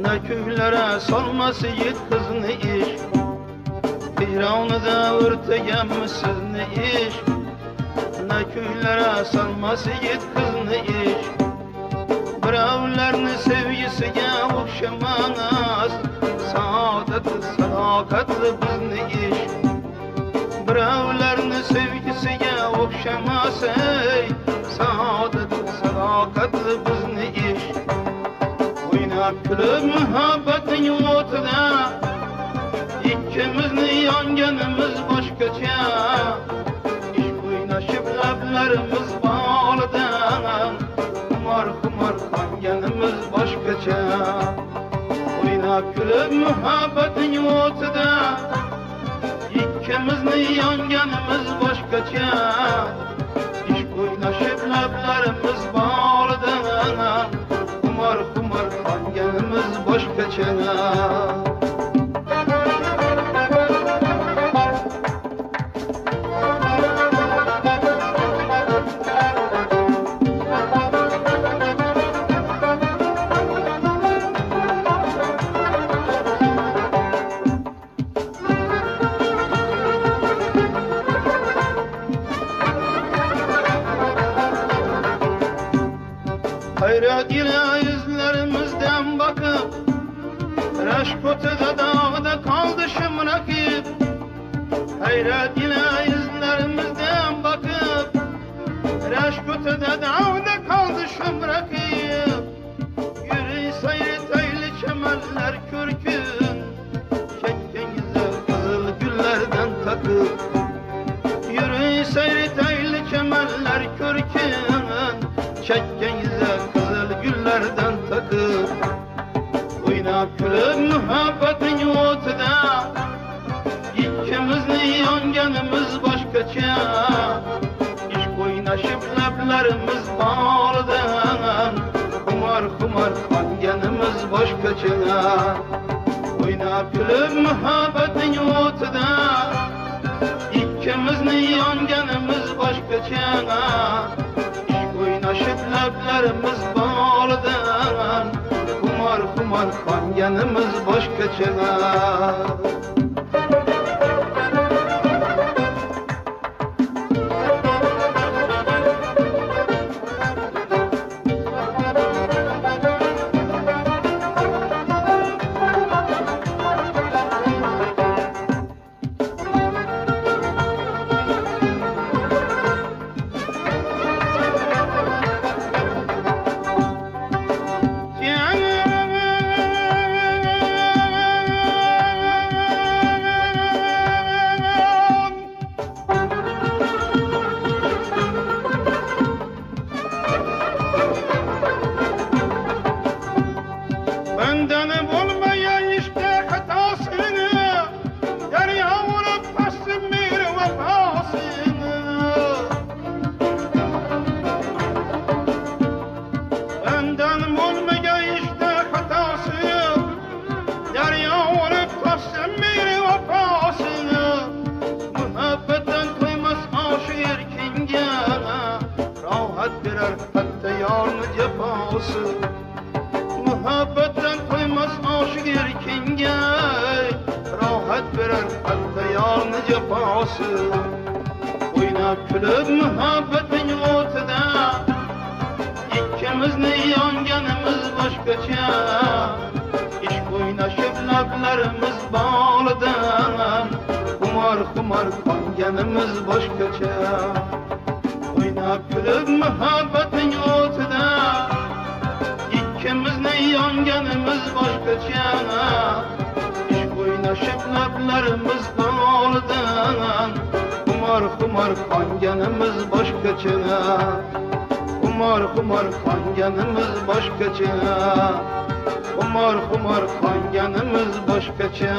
Ne köylere salması yet kızını iş, Firavun'u da örtegen siz ne iş? Ne köylere salması yet kızını iş, Biravlarını sevgisiga okşamaz, Saadeti sadakatli bizni iş. Biravlarını sevgisiga okşamaz, Saadeti sadakatli bizni iş. Oynab kulib muhabbatin o'tida ikkimizni yonganimiz boshqacha, ish o'ynashib lablarimiz bolidan xumor qonganimiz boshqacha. Oynab kulib muhabbatin o'tida ikkimizni yonganimiz boshqacha, ish o'ynashib lablarimiz bolidan xumor qonganimiz boshqacha. Hayrat ile yüzlerimizden bakıp, Raşkotu'da dağda kaldı şımrakip. Hayrat ile yüzlerimizden bakıp, Raşkotu'da dağda kaldı şımrakip. Yürü seyreteyli çemeller kürkün, Çekken güzel kızıl güllerden takıp. Yürü seyreteyli çemeller kürkün, Çekken güzel kızıl güllerden takıp. Oynab kulib muhabbatin o'tida ikkimizni yonganimiz boshqacha, ish o'ynashib lablarimiz bolidan xumor qonganimiz boshqacha. Oynab kulib muhabbatin o'tida ikkimizni yonganimiz boshqacha, Oynaşıp lablarimiz bolidan xumor qonganimiz boshqacha. Benden olmayan işte hatasını, derya vurup taşsın bir vefasını. Benden olmayan işte hatası, derya vurup taşsın bir vefasını. Muhabbetten koymaz aşık erkinge, rahat birer hatta yarını cefası. Muhabbetten koymaz aşık erkinge, rahat verer hatta yarını cefası. Oynab kulib muhabbetin o'tida ikkimizni yonganimiz boshqacha, ish o'ynashib lablarimiz bolidan xumor qonganimiz boshqacha. Oynab kulib muhabbetin o'tida ikkimizni yonganimiz boshqacha, ish o'ynashib lablarimiz bolidan xumor qonganimiz boshqacha. Xumor qonganimiz boshqacha. Xumor qonganimiz boshqacha.